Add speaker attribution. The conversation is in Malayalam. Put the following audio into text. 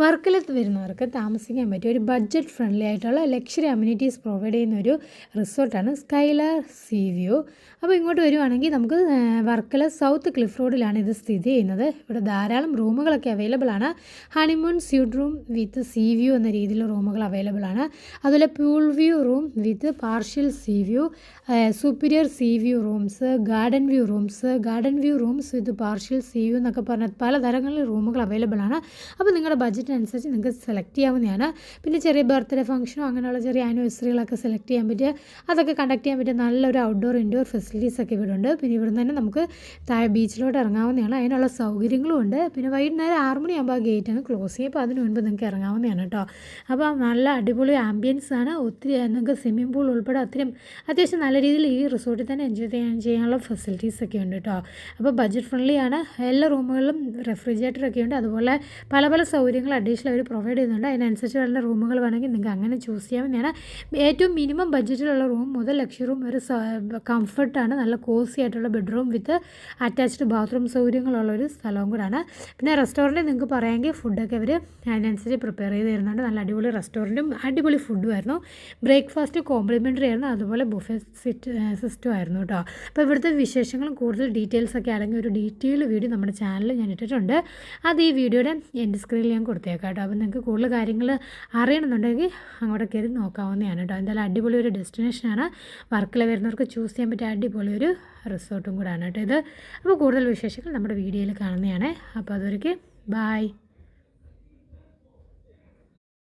Speaker 1: വർക്കലത്ത് വരുന്നവർക്ക് താമസിക്കാൻ പറ്റിയ ഒരു ബഡ്ജറ്റ് ഫ്രണ്ട്ലി ആയിട്ടുള്ള ലക്ഷറി അമ്യൂണിറ്റീസ് പ്രൊവൈഡ് ചെയ്യുന്ന ഒരു റിസോർട്ടാണ് സ്കൈലാർ സീ വ്യൂ. അപ്പോൾ ഇങ്ങോട്ട് വരുവാണെങ്കിൽ നമുക്ക് വർക്കല സൗത്ത് ക്ലിഫ് റോഡിലാണ് ഇത് സ്ഥിതി ചെയ്യുന്നത്. ഇവിടെ ധാരാളം റൂമുകളൊക്കെ അവൈലബിൾ ആണ്. Honeymoon suit room with see view എന്ന രീതിയിലുള്ള റൂമുകൾ അവൈലബിൾ ആണ്. അതുപോലെ pool view room with partial see view, superior see view rooms, garden view rooms with partial see view എന്നൊക്കെ പറഞ്ഞാൽ പലതരങ്ങളിൽ റൂമുകൾ അവൈലബിൾ ആണ്. അപ്പോൾ നിങ്ങളുടെ ബഡ്ജറ്റിനനുസരിച്ച് നിങ്ങൾക്ക് സെലക്ട് ചെയ്യാവുന്നതാണ്. പിന്നെ ചെറിയ ബർത്ത്ഡേ ഫംഗ്ഷനോ അങ്ങനെയുള്ള ചെറിയ ആനിവേഴ്സറികളൊക്കെ സെലക്ട് ചെയ്യാൻ പറ്റിയ, അതൊക്കെ കണ്ടക്ട് ചെയ്യാൻ പറ്റിയ നല്ലൊരു ഔട്ട്ഡോർ ഇൻഡോർ ഫെസിലിറ്റീസൊക്കെ ഇവിടെ ഉണ്ട്. പിന്നെ ഇവിടെ നിന്ന് തന്നെ നമുക്ക് താഴെ ബീച്ചിലോട്ട് ഇറങ്ങാവുന്നതാണ്. അതിനുള്ള സൗകര്യങ്ങളും ഉണ്ട്. പിന്നെ വൈകുന്നേരം 6 മണിയാകുമ്പോൾ ആ ഗേറ്റ് അങ്ങ് ക്ലോസ് ചെയ്യും. അപ്പോൾ അതിന് മുൻപ് നിങ്ങൾക്ക് ഇറങ്ങാവുന്നതാണ് കേട്ടോ. അപ്പോൾ നല്ല അടിപൊളി ആംബിയൻസ് ആണ്. ഒത്തിരി നിങ്ങൾക്ക് സ്വിമ്മിംഗ് പൂൾ ഉൾപ്പെടെ അത്യാവശ്യം നല്ല രീതിയിൽ ഈ റിസോർട്ടിൽ തന്നെ എൻജോയ് ചെയ്യാനുള്ള ഫെസിലിറ്റീസൊക്കെ ഉണ്ട് കേട്ടോ. അപ്പോൾ ബഡ്ജറ്റ് ഫ്രണ്ട്ലി ആണ്. എല്ലാ റൂമുകളിലും റെഫ്രിജറേറ്ററൊക്കെ ഉണ്ട്. അതുപോലെ പല സൗകര്യങ്ങൾ അഡീഷണൽ അവർ പ്രൊവൈഡ് ചെയ്യുന്നുണ്ട്. അതിനനുസരിച്ച് വേണ്ട റൂമുകൾ വേണമെങ്കിൽ നിങ്ങൾക്ക് അങ്ങനെ ചൂസ് ചെയ്യാവുന്നതാണ്. ഏറ്റവും മിനിമം ബഡ്ജറ്റിലുള്ള റൂം മുതൽ ലക്ഷറി റൂം ഒരു കംഫർട്ടാണ്. നല്ല കോസി ആയിട്ടുള്ള ബെഡ്റൂം വിത്ത് അറ്റാച്ച്ഡ് ബാത്റൂം സൗകര്യങ്ങളുള്ള ഒരു സ്ഥലവും കൂടാണ്. പിന്നെ റെസ്റ്റോറൻറ്റ് നിങ്ങൾക്ക് പറയാമെങ്കിൽ ഫുഡൊക്കെ അവർ അതിനനുസരിച്ച് പ്രിപ്പയർ ചെയ്ത് തരുന്നുണ്ട്. നല്ല അടിപൊളി റെസ്റ്റോറൻറ്റും അടിപൊളി ഫുഡും ആയിരുന്നു. ബ്രേക്ക്ഫാസ്റ്റ് കോംപ്ലിമെൻ്ററി ആയിരുന്നു. അതുപോലെ ബുഫേ സിസ്റ്റം ആയിരുന്നു കേട്ടോ. അപ്പോൾ ഇവിടുത്തെ വിശേഷങ്ങളും കൂടുതൽ ഡീറ്റെയിൽസൊക്കെ അടങ്ങിയ ഒരു ഡീറ്റെയിൽ വീഡിയോ നമ്മുടെ ചാനലിൽ ഞാൻ ഇട്ടിട്ടുണ്ട്. അത് ഈ വീഡിയോയുടെ എൻ്റെ സ്ക്രീനിൽ ഞാൻ കൊടുത്തേക്കാം കേട്ടോ. അപ്പോൾ നിങ്ങൾക്ക് കൂടുതൽ കാര്യങ്ങൾ അറിയണമെന്നുണ്ടെങ്കിൽ അങ്ങോട്ട് കയറി നോക്കാവുന്നതാണ് കേട്ടോ. എന്തായാലും അടിപൊളി ഒരു ഡെസ്റ്റിനേഷനാണ്. വർക്കല വരുന്നവർക്ക് ചൂസ് ചെയ്യാൻ പറ്റിയ അടിപൊളി ഒരു റിസോർട്ടും കൂടാണ് കേട്ടോ ഇത്. അപ്പോൾ കൂടുതൽ വിശേഷങ്ങൾ നമ്മുടെ വീഡിയോയിൽ കാണുന്നതാണ്. അപ്പോൾ അതൊരിക്കൽ ബൈ.